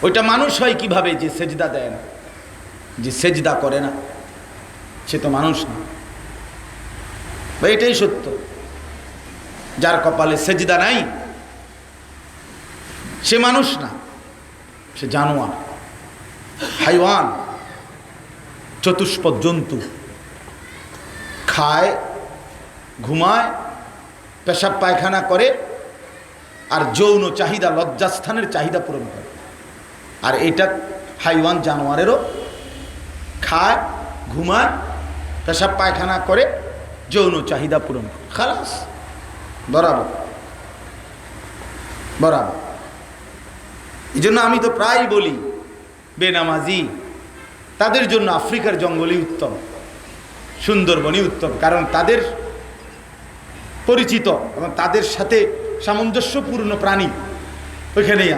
ওইটা মানুষ হয় কিভাবে যে সেজদা দেয় না, যে সেজদা করে না, সে তো মানুষ না। এটাই সত্য, যার কপালে সেজদা নাই সে মানুষ না, সে জানোয়ার, হাইওয়ান, চতুষ্পদ জন্তু। খায়, ঘুমায়, পেশাব পায়খানা করে, আর যৌন চাহিদা, লজ্জাস্থানের চাহিদা পূরণ করে। আর এটা হাইওয়ান, জানোয়ারেরও খায়, ঘুমায়, পেশাব পায়খানা করে, যৌন চাহিদা পূরণ করে, খালাস, বরাবর বরাবর। এই জন্য আমি তো প্রায় বলি, বেনামাজি তাদের জন্য আফ্রিকার জঙ্গলই উত্তম, সুন্দরবনই উত্তম। কারণ তাদের পরিচিত এবং তাদের সাথে সামঞ্জস্যপূর্ণ প্রাণী ওইখানেই